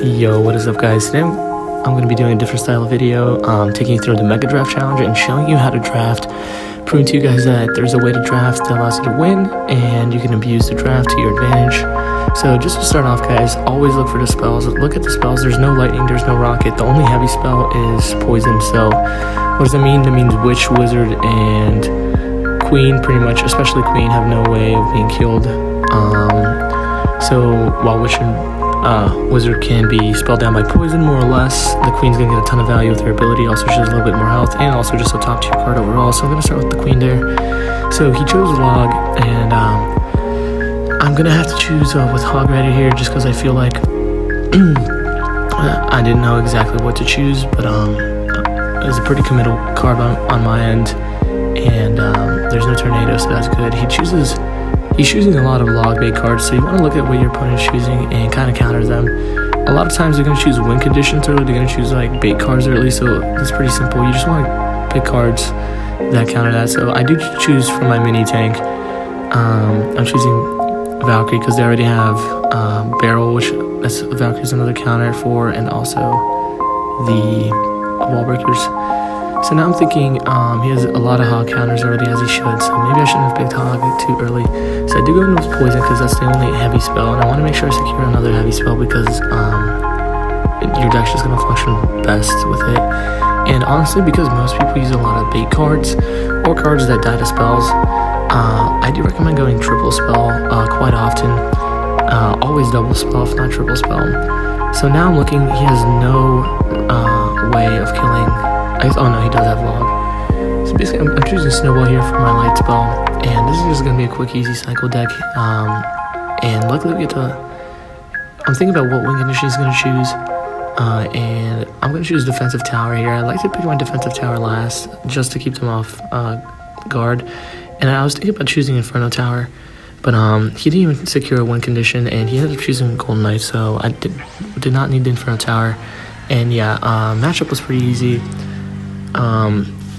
Yo, what is up guys? Today I'm going to be doing a different style of video, taking you through the Megadraft challenge and showing you how to draft, proving to you guys that there's a way to draft that allows you to win and you can abuse the draft to your advantage. So just to start off guys, always look for the spells. Look at the spells. There's no lightning, there's no rocket. The only heavy spell is poison. So what does that mean? That means witch, wizard, and queen, pretty much, especially queen, have no way of being killed. So while witch and wizard can be spelled down by poison, more or less, the queen's gonna get a ton of value with her ability. Also, she has a little bit more health, and also just a top tier card overall. So I'm gonna start with the queen there. So he chose log, and I'm gonna have to choose with hog rider here, just because I feel like I didn't know exactly what to choose, but it was a pretty committal card on my end, and there's no tornado, so that's good. He's choosing a lot of log bait cards, so you want to look at what your opponent is choosing and kind of counter them. A lot of times they're going to choose win conditions early, they're going to choose like bait cards early, so it's pretty simple. You just want to pick cards that counter that. So I do choose for my mini tank. I'm choosing Valkyrie because they already have barrel, which Valkyrie's another counter for, and also the wall breakers. So now I'm thinking he has a lot of hog counters already, as he should, so maybe I shouldn't have picked hog too early. So I do go in with poison because that's the only heavy spell, and I want to make sure I secure another heavy spell because your deck's just going to function best with it. And honestly, because most people use a lot of bait cards or cards that die to spells, I do recommend going triple spell quite often. Always double spell, if not triple spell. So now I'm looking, he has no way of killing. Oh no, he does have log. So basically, I'm choosing snowball here for my light spell, and this is just gonna be a quick, easy cycle deck. And luckily we get to. I'm thinking about what win condition he's gonna choose, and I'm gonna choose defensive tower here. I like to pick my defensive tower last, just to keep them off guard. And I was thinking about choosing Inferno Tower, but he didn't even secure a win condition, and he ended up choosing Golden Knight, so I did not need the Inferno Tower. And yeah, matchup was pretty easy.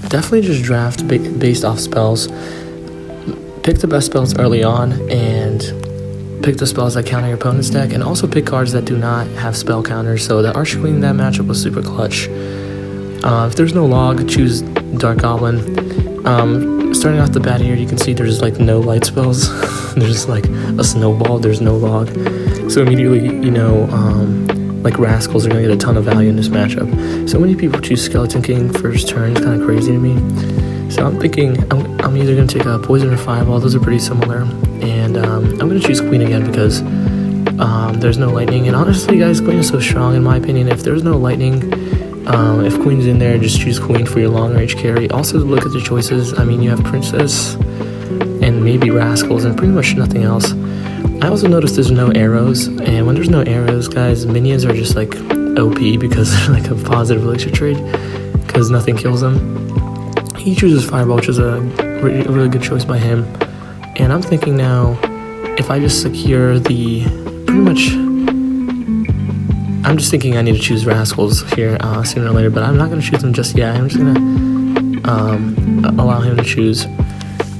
Definitely just draft based off spells. Pick the best spells early on, and pick the spells that counter your opponent's deck, and also pick cards that do not have spell counters. So the Arch Queen in that matchup was super clutch. If there's no log, choose Dark Goblin. Starting off the bat here, you can see there's like no light spells. There's like a snowball, there's no log. So immediately, you know, like Rascals are going to get a ton of value in this matchup. So many people choose Skeleton King first turn. It's kind of crazy to me. So I'm thinking I'm either going to take a Poison or Fireball. Those are pretty similar. And I'm going to choose Queen again because there's no Lightning. And honestly, guys, Queen is so strong in my opinion. If there's no Lightning, if Queen's in there, just choose Queen for your long range carry. Also look at the choices. I mean, you have Princess and maybe Rascals and pretty much nothing else. I also noticed there's no arrows, and when there's no arrows, guys, minions are just like OP because they're like a positive elixir trade because nothing kills them. He chooses Fireball, which is a really good choice by him. And I'm thinking now, if I just secure the pretty much, I'm just thinking I need to choose Rascals here sooner or later, but I'm not going to choose them just yet. I'm just going to allow him to choose.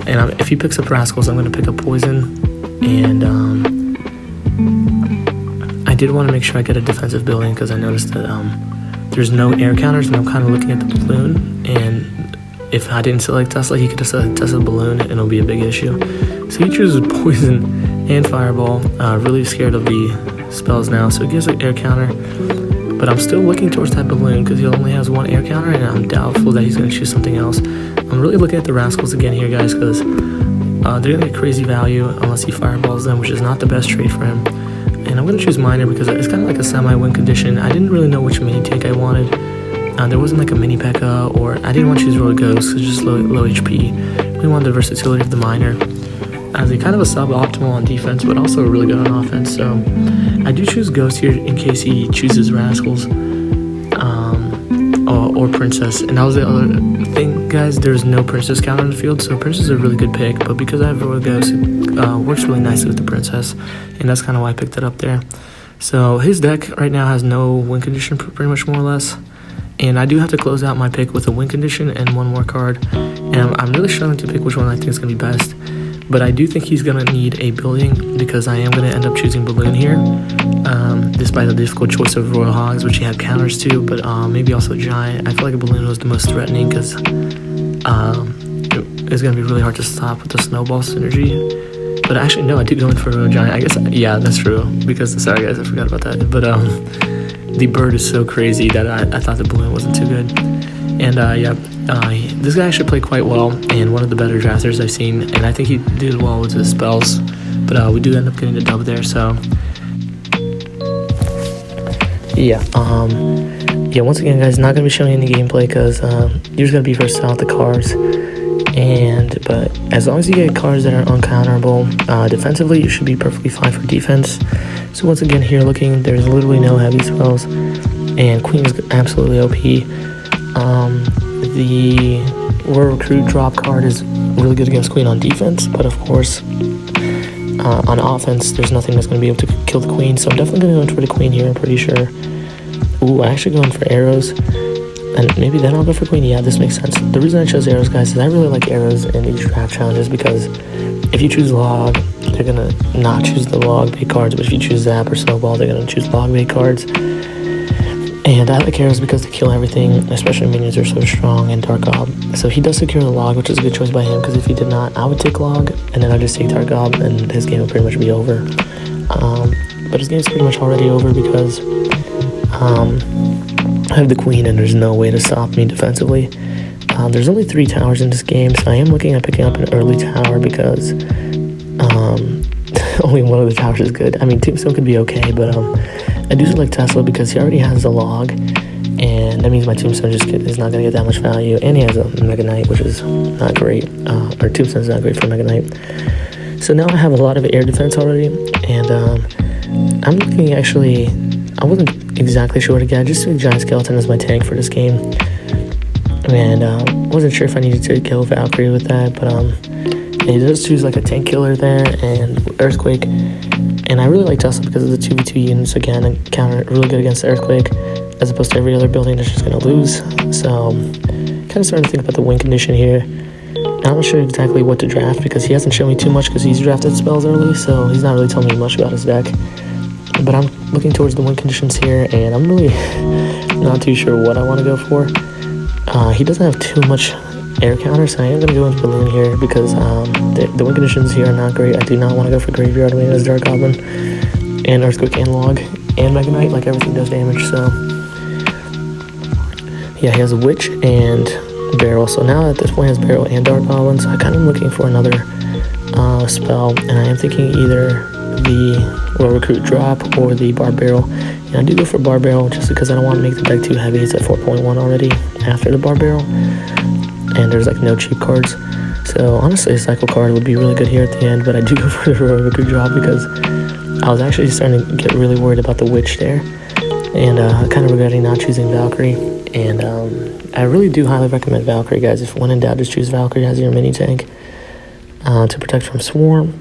And if he picks up Rascals, I'm going to pick up Poison. And I did want to make sure I get a defensive building because I noticed that there's no air counters, and I'm kind of looking at the balloon, and if I didn't select Tesla, he could just select Tesla balloon and it'll be a big issue. So he chooses Poison and Fireball. Really scared of the spells now, so he gives an air counter, but I'm still looking towards that balloon because he only has one air counter, and I'm doubtful that he's going to choose something else. I'm really looking at the Rascals again here, guys, because they're going to get crazy value unless he fireballs them, which is not the best trade for him. And I'm going to choose Miner because it's kind of like a semi-win condition. I didn't really know which mini tank I wanted. There wasn't like a mini P.E.K.K.A. or I didn't want to choose Road Ghost because it's just low HP. We wanted the versatility of the Miner as a kind of a suboptimal on defense, but also really good on offense. So I do choose Ghost here in case he chooses Rascals or Princess. And that was the other thing, guys. There's no Princess counter in the field, so Princess is a really good pick, but because I have Royal Ghost, it works really nicely with the Princess, and that's kind of why I picked it up there. So his deck right now has no win condition, pretty much more or less, and I do have to close out my pick with a win condition and one more card, and I'm really struggling to pick which one I think is going to be best. But I do think he's going to need a building because I am going to end up choosing Balloon here, despite the difficult choice of Royal Hogs, which he had counters to, but maybe also Giant. I feel like a Balloon was the most threatening because it's going to be really hard to stop with the Snowball synergy. But actually, no, I did go in for a Giant. I guess, yeah, that's true. Because, sorry guys, I forgot about that. But the bird is so crazy that I thought the Balloon wasn't too good. And this guy actually played quite well, and one of the better drafters I've seen. And I think he did well with his spells. But we do end up getting the dub there, so. Yeah, once again, guys, not going to be showing any gameplay because you're just going to be first out the cards. But as long as you get cards that are uncounterable, defensively you should be perfectly fine for defense. So once again, here looking, there's literally no heavy spells, and Queen is absolutely OP. The War Recruit drop card is really good against Queen on defense, but of course, on offense, there's nothing that's going to be able to kill the Queen. So I'm definitely going to go in for the Queen here, I'm pretty sure. Ooh, I actually go in for arrows. And maybe then I'll go for Queen. Yeah, this makes sense. The reason I chose arrows, guys, is I really like arrows in these draft challenges because if you choose log, they're going to not choose the log bait cards, but if you choose zap or snowball, they're going to choose log bait cards. And I like arrows because they kill everything, especially minions are so strong, and Dark Gob. So he does secure the log, which is a good choice by him, because if he did not, I would take log, and then I'd just take Dark Gob, and his game would pretty much be over. But his game's pretty much already over because I have the Queen and there's no way to stop me defensively. There's only 3 towers in this game, so I am looking at picking up an early tower because only one of the towers is good. I mean, Tombstone could be okay, but I do select Tesla because he already has the log, and that means my Tombstone just is not going to get that much value, and he has a Mega Knight, which is not great, or Tombstone's not great for Mega Knight. So now I have a lot of air defense already, and I'm looking actually, I wasn't exactly sure what to get. I just took Giant Skeleton as my tank for this game, and wasn't sure if I needed to kill Valkyrie with that, but he does choose like a tank killer there and Earthquake, and I really like Tesla because of the 2v2 units again, and counter really good against the Earthquake as opposed to every other building that's just going to lose. So kind of starting to think about the win condition here. I'm not sure exactly what to draft because he hasn't shown me too much because he's drafted spells early, so he's not really telling me much about his deck. But I'm looking towards the win conditions here, and I'm really not too sure what I want to go for. He doesn't have too much air counter, so I am going to go into Balloon here because the win conditions here are not great. I do not want to go for Graveyard Wing as Dark Goblin, and Earthquake and Log, and Mega Knight, like everything does damage, so. Yeah, he has a Witch and Barrel, so now at this point he has Barrel and Dark Goblin, so I kind of am looking for another spell, and I am thinking either the Royal Recruit drop or the Bar Barrel. And I do go for Bar Barrel just because I don't want to make the deck too heavy. It's at 4.1 already after the Bar Barrel, and there's like no cheap cards. So honestly, a cycle card would be really good here at the end, but I do go for the Royal Recruit drop because I was actually starting to get really worried about the Witch there, and kind of regretting not choosing Valkyrie. And I really do highly recommend Valkyrie, guys. If when in doubt, just choose Valkyrie as your mini tank to protect from Swarm.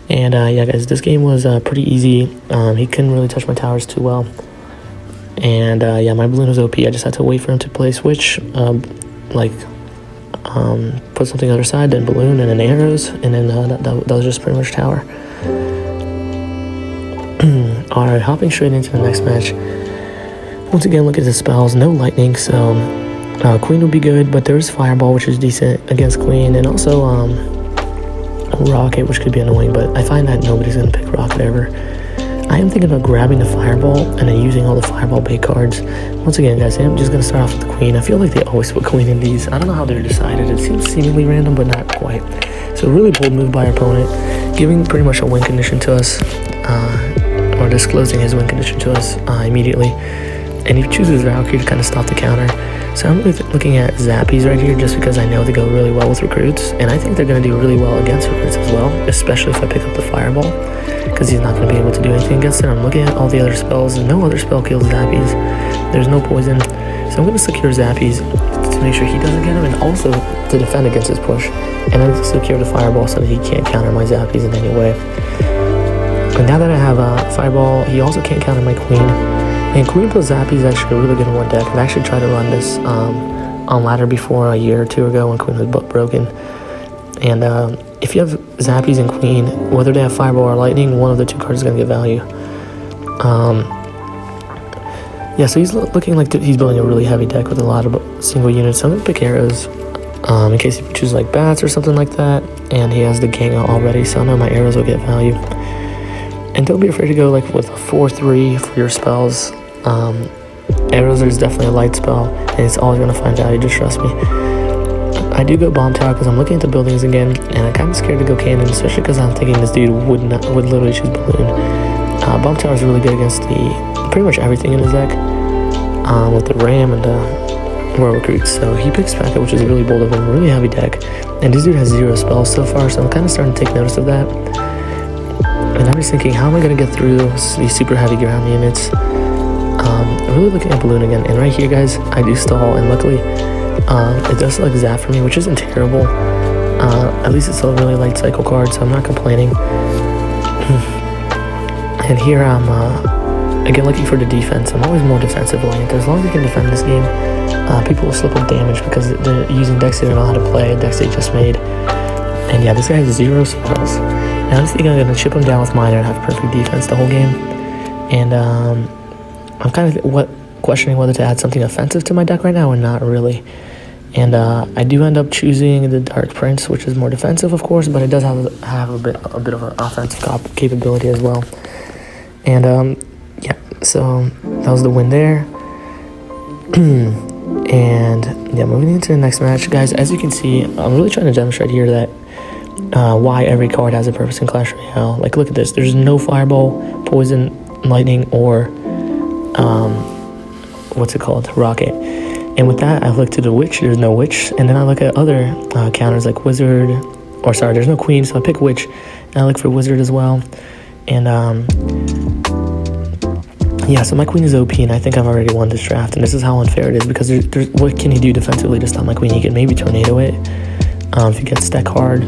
And yeah, guys, this game was pretty easy. He couldn't really touch my towers too well. And yeah, my Balloon was OP. I just had to wait for him to play Switch, put something other side, then Balloon, and then arrows, and then that was just pretty much tower. Alright, hopping straight into the next match. Once again, look at the spells. No lightning, so Queen would be good, but there's Fireball, which is decent against Queen, and also Rocket, which could be annoying, but I find that nobody's going to pick Rocket ever. I am thinking about grabbing the Fireball and then using all the Fireball bait cards. Once again, guys, I'm just going to start off with the Queen. I feel like they always put Queen in these. I don't know how they're decided. It seems seemingly random, but not quite. So a really bold move by our opponent, giving pretty much a win condition to us, or disclosing his win condition to us immediately. And he chooses Valkyrie to kind of stop the counter. So I'm really looking at Zappies right here just because I know they go really well with recruits, and I think they're going to do really well against recruits as well, especially if I pick up the Fireball, because he's not going to be able to do anything against it. I'm looking at all the other spells, and no other spell kills Zappies. There's no poison, so I'm going to secure Zappies to make sure he doesn't get him, and also to defend against his push. And I'm going to secure the Fireball so that he can't counter my Zappies in any way. And now that I have Fireball, he also can't counter my Queen. And Queen plus Zappy is actually really good in one deck. I've actually tried to run this on ladder before a year or two ago when Queen was broken. And if you have Zappies and Queen, whether they have Fireball or Lightning, one of the two cards is going to get value. Yeah, so he's looking like he's building a really heavy deck with a lot of single units. So I'm going to pick arrows in case he chooses like bats or something like that. And he has the gang already, so I know my arrows will get value. And don't be afraid to go like with a 4-3 for your spells. Arrows is definitely a light spell, and it's always going to find value, just trust me. I do go Bomb Tower because I'm looking at the buildings again, and I'm kind of scared to go Cannon, especially because I'm thinking this dude would literally choose Balloon. Bomb Tower is really good against pretty much everything in his deck, with the Ram and the Royal Recruits. So he picks Packet, which is really bold of him, really heavy deck. And this dude has 0 spells so far, so I'm kind of starting to take notice of that. And I'm just thinking, how am I going to get through these super heavy ground units? I'm really looking at Balloon again, and right here, guys, I do stall, and luckily, it does select Zap for me, which isn't terrible. At least it's a really light cycle card, so I'm not complaining. And here I'm, again, looking for the defense. I'm always more defensive oriented. As long as I can defend this game, people will slip with damage because they're using decks they don't know how to play, decks they just made. And yeah, this guy has 0 spells. Now I just think I'm going to chip him down with Miner and have perfect defense the whole game. And I'm kind of questioning whether to add something offensive to my deck right now or not really. And I do end up choosing the Dark Prince, which is more defensive, of course, but it does have a bit of an offensive capability as well. And yeah, so that was the win there. And yeah, moving into the next match, guys, as you can see, I'm really trying to demonstrate here that why every card has a purpose in Clash Royale. Like, look at this. There's no Fireball, Poison, Lightning, or what's it called? Rocket. And with that, I look to the Witch. There's no Witch. And then I look at other counters like Wizard. Or sorry, there's no Queen, so I pick Witch. And I look for Wizard as well. And yeah, so my Queen is OP, and I think I've already won this draft. And this is how unfair it is, because there's what can he do defensively to stop my Queen? He can maybe Tornado it if he gets deck hard.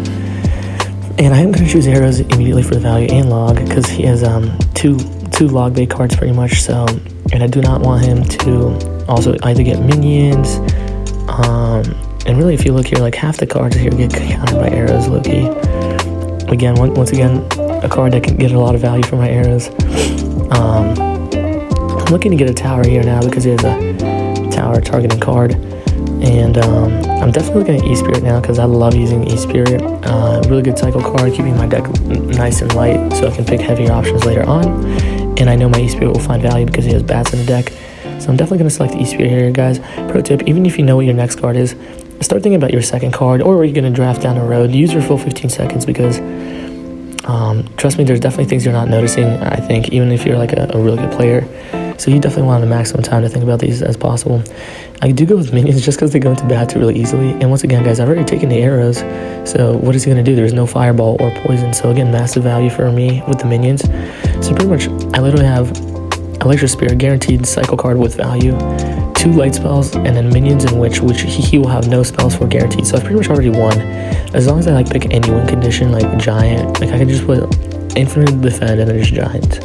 And I am going to choose arrows immediately for the value and log, because he has two log bait cards pretty much. So, and I do not want him to also either get minions. And really, if you look here, like half the cards here get countered by arrows, low-key. Again, once again, a card that can get a lot of value for my arrows. I'm looking to get a tower here now because he has a tower targeting card. And I'm definitely looking at E-Spirit now because I love using E-Spirit. Really good cycle card, keeping my deck nice and light so I can pick heavier options later on. And I know my E-Spirit will find value because he has bats in the deck. So I'm definitely going to select E-Spirit here, guys. Pro tip, even if you know what your next card is, start thinking about your second card or where you're going to draft down the road. Use your full 15 seconds because, trust me, there's definitely things you're not noticing, I think, even if you're like a really good player. So you definitely want the maximum time to think about these as possible. I do go with minions just because they go into bats really easily. And once again, guys, I've already taken the arrows. So what is he going to do? There's no fireball or poison. So again, massive value for me with the minions. So pretty much, I literally have Electric Spear, guaranteed cycle card with value, 2 light spells, and then minions in which he will have no spells for guaranteed. So I've pretty much already won. As long as I like pick any win condition, like giant, like I can just put infinite defend and then just giant.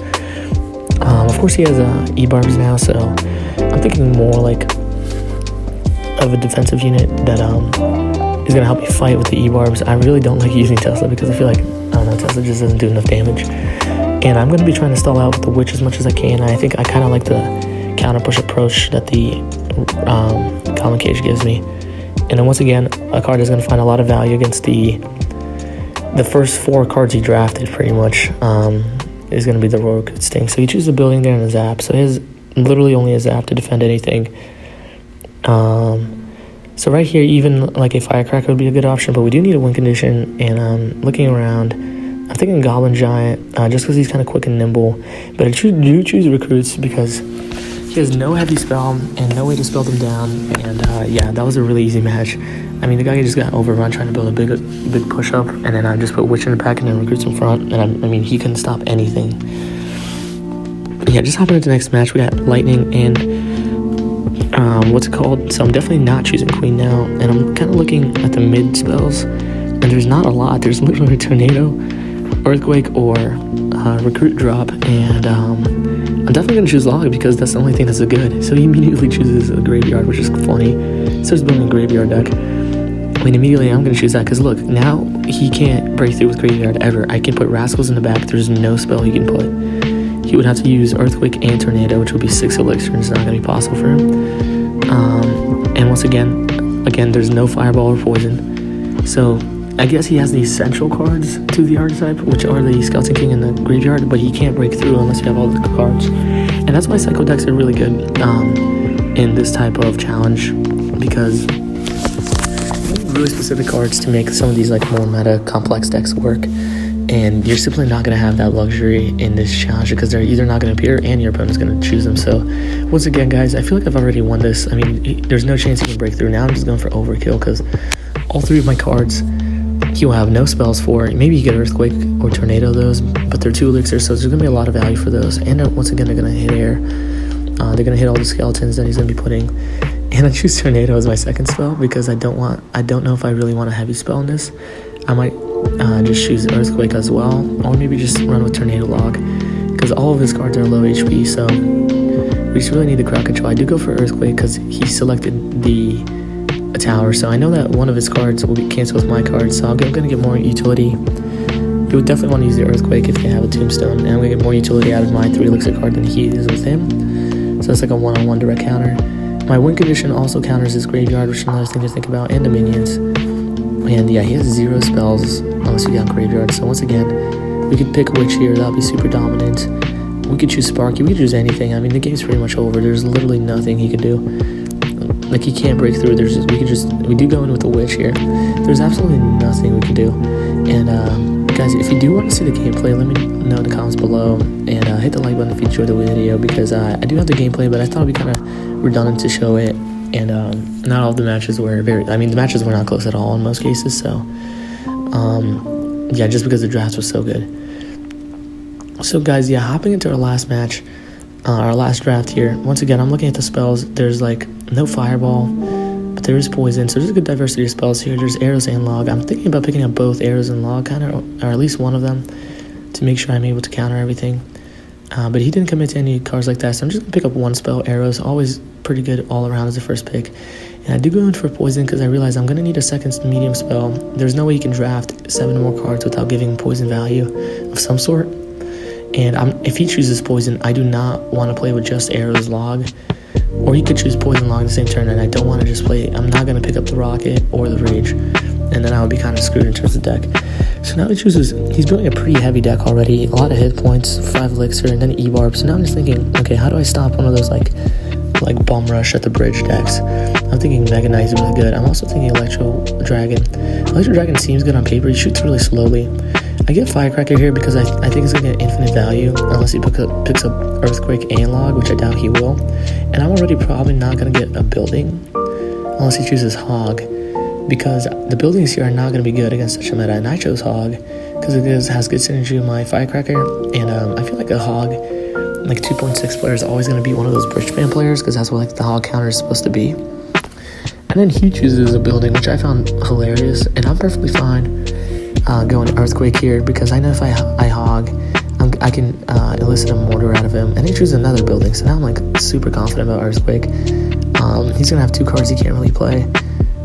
Of course, he has E-Barbs now, so I'm thinking more like of a defensive unit that is gonna help me fight with the E-Barbs. I really don't like using Tesla because I feel like, I don't know, Tesla just doesn't do enough damage. And I'm gonna be trying to stall out with the Witch as much as I can. I think I kind of like the counter push approach that the Goblin Cage gives me. And then once again, a card is gonna find a lot of value against the first 4 cards he drafted, pretty much. Is going to be the Royal Sting. So he chooses a building there and a zap. So he has literally only a zap to defend anything. So right here, even like a Firecracker would be a good option, but we do need a win condition. And looking around, I'm thinking Goblin Giant, just because he's kind of quick and nimble. But I do choose Recruits because he has no heavy spell and no way to spell them down. And yeah, that was a really easy match. I mean, the guy just got overrun trying to build a big push-up, and then I just put Witch in the back and then Recruits in front, and I mean, he couldn't stop anything. But yeah, just hopping into the next match, we got Lightning and, what's it called? So I'm definitely not choosing Queen now, and I'm kind of looking at the mid spells, and there's not a lot. There's literally a Tornado, Earthquake, or Recruit Drop, and I'm definitely going to choose Log because that's the only thing that's a good. So he immediately chooses a Graveyard, which is funny. So he's building a Graveyard deck. I mean, immediately I'm going to choose that because look, now he can't break through with Graveyard ever. I can put Rascals in the back. There's no spell he can put. He would have to use Earthquake and Tornado, which would be 6 elixir. It's not going to be possible for him. And once again, there's no Fireball or Poison. So I guess he has the essential cards to the archetype, which are the Skeleton King and the Graveyard, but he can't break through unless you have all the cards. And that's why Psycho decks are really good in this type of challenge, because really specific cards to make some of these like more meta complex decks work, and you're simply not going to have that luxury in this challenge because they're either not going to appear and your opponent's going to choose them. So once again, guys, I feel like I've already won this. I mean, there's no chance he can break through. Now I'm just going for overkill because all 3 of my cards he will have no spells for. Maybe you get Earthquake or Tornado those, but they're 2 elixirs, so there's going to be a lot of value for those. And once again, they're going to hit air. They're going to hit all the skeletons that he's going to be putting. And I choose Tornado as my second spell because I don't know if I really want a heavy spell in this. I might just choose Earthquake as well, or maybe just run with Tornado Log because all of his cards are low HP, so we just really need the crowd control. I do go for Earthquake because he selected the tower, so I know that one of his cards will be canceled with my cards, so I'm going to get more utility. You would definitely want to use the Earthquake if you have a Tombstone, and I'm going to get more utility out of my 3 elixir card than he is with him. So it's like a one-on-one direct counter. My win condition also counters his Graveyard, which is another thing to think about, and Dominions. And yeah, he has 0 spells unless you got Graveyard. So once again, we could pick Witch here. That'll be super dominant. We could choose Sparky. We could choose anything. I mean, the game's pretty much over. There's literally nothing he can do. Like, he can't break through. We do go in with the Witch here. There's absolutely nothing we can do. And guys, if you do want to see the gameplay, let me know in the comments below. And hit the like button if you enjoyed the video, because I do have the gameplay, but I thought it'd be kind of redundant to show it. And not all the matches were the matches were not close at all in most cases. So yeah, just because the draft was so good. So guys, yeah, hopping into our last match, our last draft here. Once again, I'm looking at the spells. There's like no Fireball, but there is Poison, so there's a good diversity of spells here. There's Arrows and Log. I'm thinking about picking up both Arrows and Log, kind of, or at least one of them, to make sure I'm able to counter everything. But he didn't commit to any cards like that, so I'm just going to pick up one spell. Arrows, always pretty good all around as the first pick. And I do go in for Poison because I realize I'm going to need a second medium spell. There's no way you can draft 7 more cards without giving Poison value of some sort. And if he chooses Poison, I do not want to play with just Arrows Log. Or he could choose Poison Log the same turn, and I don't want to just play. I'm not going to pick up the Rocket or the Rage. And then I would be kind of screwed in terms of deck. So now he's building a pretty heavy deck already. A lot of hit points, 5 elixir, and then E-Barb. So now I'm just thinking, okay, how do I stop one of those like Bomb Rush at the bridge decks? I'm thinking Mega Knight is really good. I'm also thinking Electro Dragon. Electro Dragon seems good on paper. He shoots really slowly. I get Firecracker here because I think he's going to get infinite value unless he picks up Earthquake and Log, which I doubt he will. And I'm already probably not going to get a building unless he chooses Hog, because the buildings here are not going to be good against such a meta. And I chose Hog because it has good synergy with my Firecracker. And I feel like a Hog, like 2.6 player, is always going to be one of those Bridgespan players because that's what like the Hog counter is supposed to be. And then he chooses a building, which I found hilarious, and I'm perfectly fine going Earthquake here because I know if I Hog, I can elicit a Mortar out of him. And he chooses another building, so now I'm like super confident about Earthquake. He's going to have 2 cards he can't really play.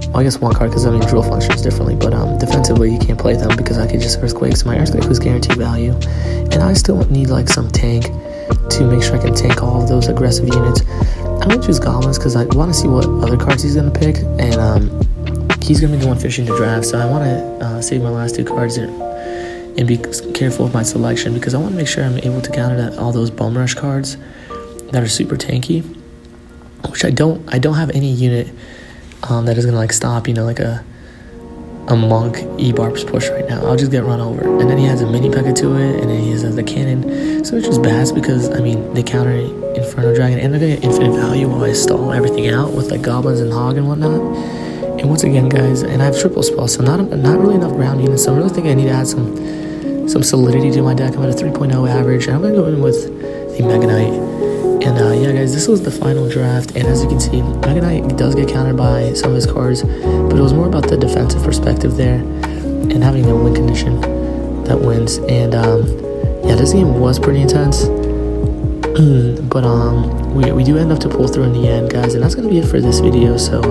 Well, I guess 1 card because Drill functions differently, but defensively you can't play them because I could just Earthquake. So my Earthquake was guaranteed value, and I still need like some tank to make sure I can tank all of those aggressive units. I'm going to choose Goblins because I want to see what other cards he's going to pick, and he's going to be the one fishing to draft, so I want to save my last 2 cards and be careful with my selection because I want to make sure I'm able to counter all those Bum Rush cards that are super tanky, which I don't have any unit that is going to like stop, like a Monk E-Barb's push right now. I'll just get run over. And then he has a mini Pekka to it, and then he has the cannon. So it's just bad because, they counter Inferno Dragon, and they're going to get infinite value while I stall everything out with like Goblins and Hog and whatnot. And once again, guys, and I have triple spells, so not really enough ground units, so I really think I need to add some solidity to my deck. I'm at a 3.0 average, and I'm going to go in with the Mega Knight. And yeah, guys, this was the final draft, and as you can see, Mega Knight does get countered by some of his cards, but it was more about the defensive perspective there, and having a win condition that wins. And yeah, this game was pretty intense, but we do end up to pull through in the end, guys, and that's going to be it for this video. So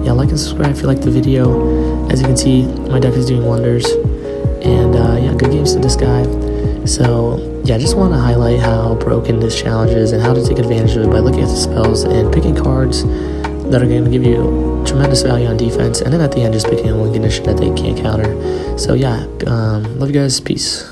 yeah, like and subscribe if you like the video. As you can see, my deck is doing wonders, and yeah, good games to this guy. So yeah, I just want to highlight how broken this challenge is and how to take advantage of it by looking at the spells and picking cards that are going to give you tremendous value on defense, and then at the end just picking a win condition that they can't counter. So yeah, love you guys, peace.